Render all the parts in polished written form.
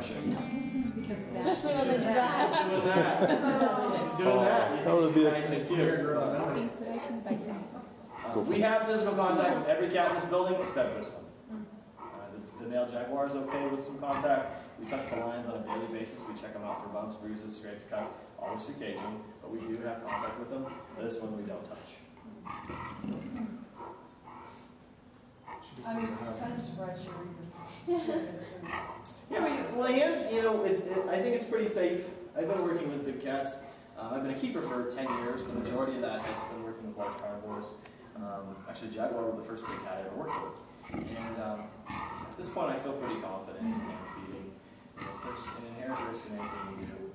pressure. Because of that. Especially when they do that. She's doing that. She's doing that. That would be Nice and cute. Thinks that I can bite your hand. We have physical contact with every cat in this building except this one. The male jaguar is okay with some contact. We touch the lions on a daily basis. We check them out for bumps, bruises, scrapes, cuts, always for caging, but we do have contact with them. This one we don't touch. I'm surprised you're reading. Yeah, well, I think it's pretty safe. I've been working with big cats. I've been a keeper for 10 years. The majority of that has been working with large carnivores. Actually, jaguar was the first big cat I ever worked with. And at this point, I feel pretty confident in hand feeding. There's an inherent risk in anything you do.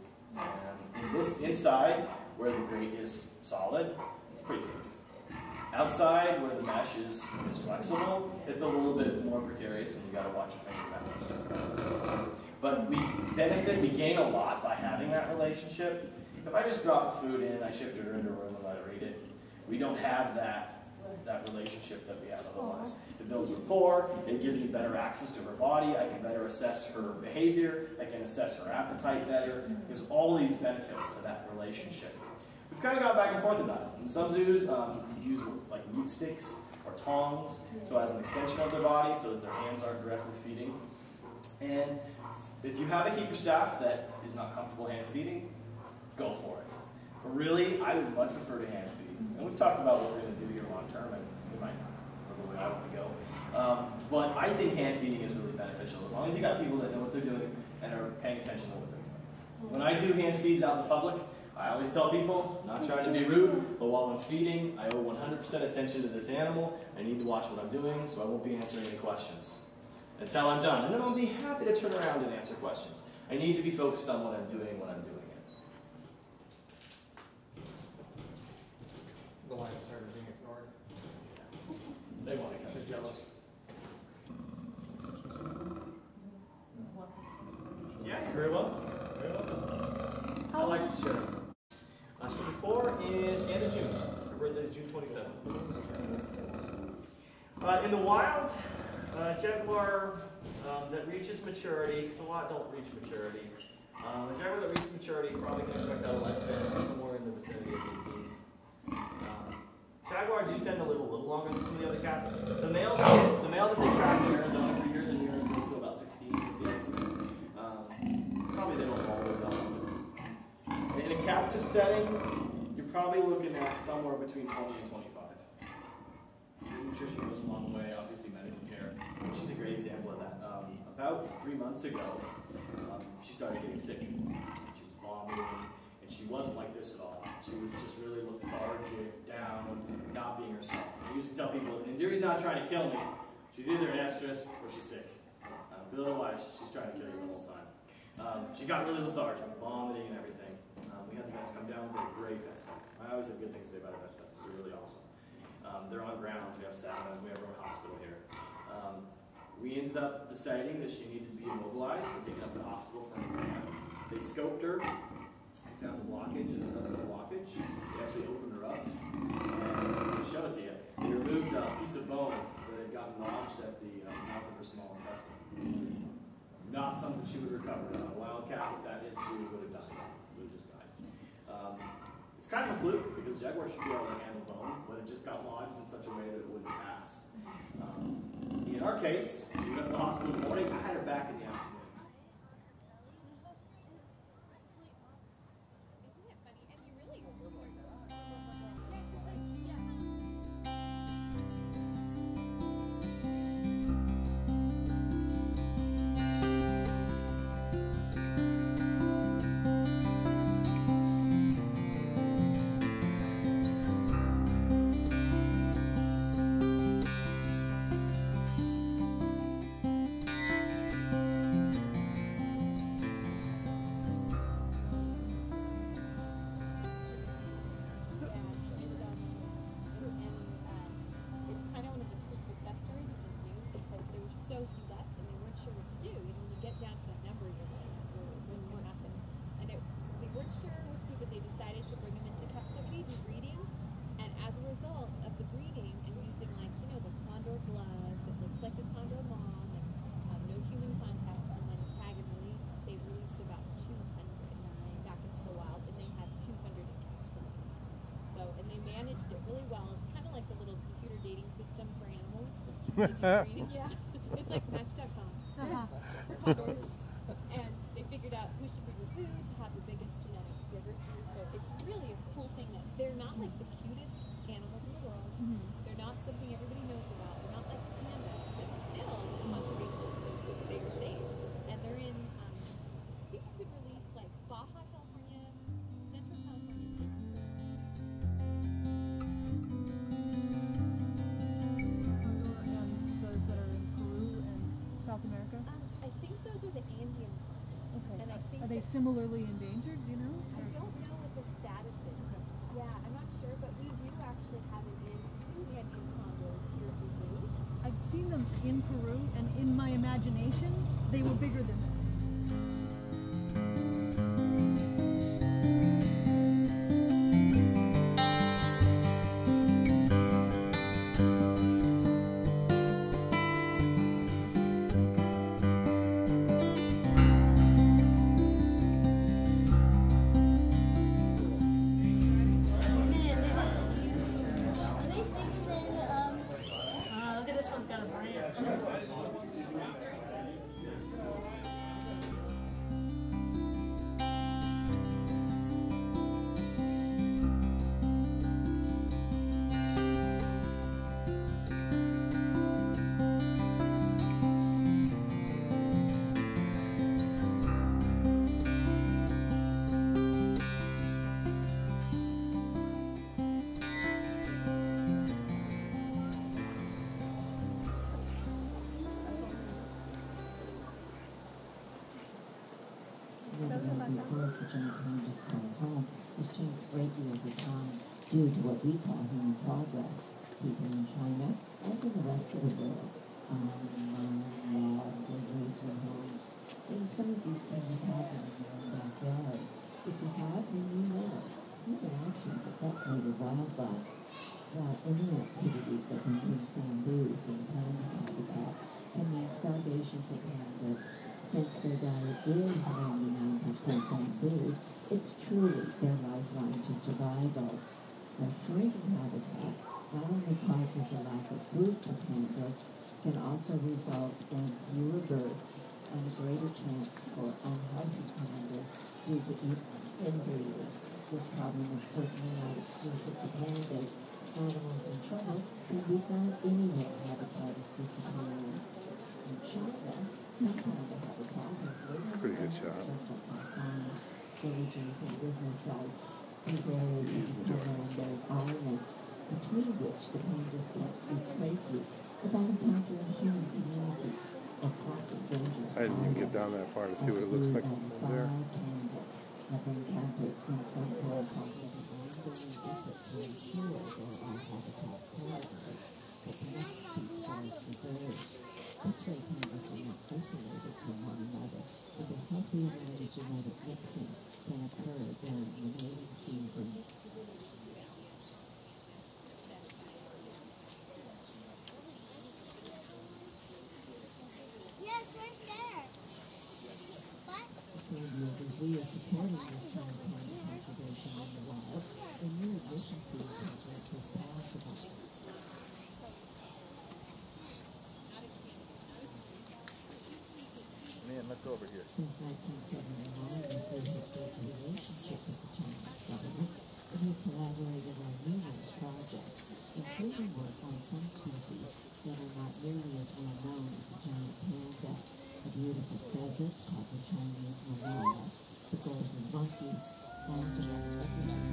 And in this inside, where the grate is solid, it's pretty safe. Outside, where the mesh is flexible, it's a little bit more precarious, and you got to watch your fingers that much. But we benefit, we gain a lot by having that relationship. If I just drop the food in, I shifted her into a room and let her eat it, we don't have that relationship that we have otherwise. It builds rapport, it gives me better access to her body, I can better assess her behavior, I can assess her appetite better. There's all these benefits to that relationship. We've kind of gone back and forth about it. In some zoos, you use like meat sticks or tongs, so as an extension of their body so that their hands aren't directly feeding. And if you have a keeper staff that is not comfortable hand feeding, go for it. But really, I would much prefer to hand feed. And we've talked about what we're going to do here long term, and we might not go the way I want to go. But I think hand feeding is really beneficial, as long as you got people that know what they're doing and are paying attention to what they're doing. When I do hand feeds out in the public, I always tell people, not trying to be rude, but while I'm feeding, I owe 100% attention to this animal. I need to watch what I'm doing, so I won't be answering any questions until I'm done. And then I'll be happy to turn around and answer questions. I need to be focused on what I'm doing when I'm doing it. The lions started being ignored. They want to come. She's jealous. Yeah, you're very welcome. Very welcome. I like to share. She'll be 4 in end of June. Her birthday is June 27th. In the wild, jaguar that reaches maturity, because a lot don't reach maturity. A jaguar that reaches maturity probably can expect out a lifespan of somewhere in the vicinity of 8 teens. Jaguar do tend to live a little longer than some of the other cats. The male that they tracked in Arizona for years and years lived to about 16 is the estimate. Probably they don't all live that long. In a captive setting, you're probably looking at somewhere between 20 and 25. Nutrition goes a long way, obviously medical care. She's a great example of that. About 3 months ago, she started getting sick. She was vomiting, and she wasn't like this at all. She was just really lethargic, down, not being herself. I usually tell people, if Indiri's not trying to kill me, she's either in estrus or she's sick. But otherwise, she's trying to kill you the whole time. She got really lethargic, vomiting and everything. We had the vets come down, they're great vet staff. I always have good things to say about the vet staff, they're really awesome. They're on grounds, we have sauna, we have our own hospital here. We ended up deciding that she needed to be immobilized and taken up to the hospital for an exam. They scoped her and found a blockage, an intestinal blockage. They actually opened her up and they showed it to you. They removed a piece of bone that had gotten lodged at the mouth of her small intestine. Not something she would recover. A wild cat with that issue would have died. Would have just died. It's kind of a fluke because jaguar should be able to handle bone, but it just got lodged in such a way that it wouldn't pass. In our case, we went to the hospital in the morning. I had her back in the afternoon. Yeah, it's like Match.com for condors. And they figured out who should breed with who to have the biggest genetic diversity. So it's really a cool thing that they're not like the cutest animals in the world. They're not something everybody knows about. They're not like panda, but still conservation. They were saved, and they're in. I think it's been released like Baja California, Central California. And those that are in Peru and South America? I think those are the Andean ones. Okay. And I think Are they that- similarly endangered, do you know? I don't know what their status is. Yeah, I'm not sure, but we do actually have it in the Andean condors here at the zoo. I've seen them in Peru, and in my imagination, they were bigger than this. Look at this one's got a branch. Because the giant pandas call home has changed greatly over time due to what we call human progress. People in China, as in the rest of the world, love their roads and homes. And some of these things happen in your own backyard. If you have, then you know. Human actions affect native wildlife. While any activity that removes bamboo from pandas' habitat can mean starvation for pandas, since their diet is 99% bamboo, it's truly their lifeline to survival. Their shrinking habitat not only causes a lack of food for pandas, can also result in fewer birds and a greater chance for unhealthy pandas due to inbreeding. This problem is certainly not exclusive to pandas. Animals in trouble can be found anywhere habitat is disappearing. In China, some panda habitat has Pretty good shot. circled by farms, villages, and business sites. These areas have become land islands, between which the pandas can reach safely without encountering human communities or crossing dangerous I didn't even get down that far to see what it looks like as from there. 5 pandas have been counted in some correspondence ongoing effort to ensure there are habitat corridors that connect these forest reserves. This way pandas are not isolated from one another, and a healthy amount of genetic mixing can occur during the mating season. Yes, right there. What? It seems the zoo is supporting this kind of panda conservation in the wild, and new addition fees have made this possible. Man, let's go over here. Since 1979, the zoo has built a relationship with the Chinese government, and have collaborated on numerous projects, including work on some species that are not nearly as well known as the giant panda, the beautiful pheasant called the Chinese marmot, the golden monkeys, and the ecosystem.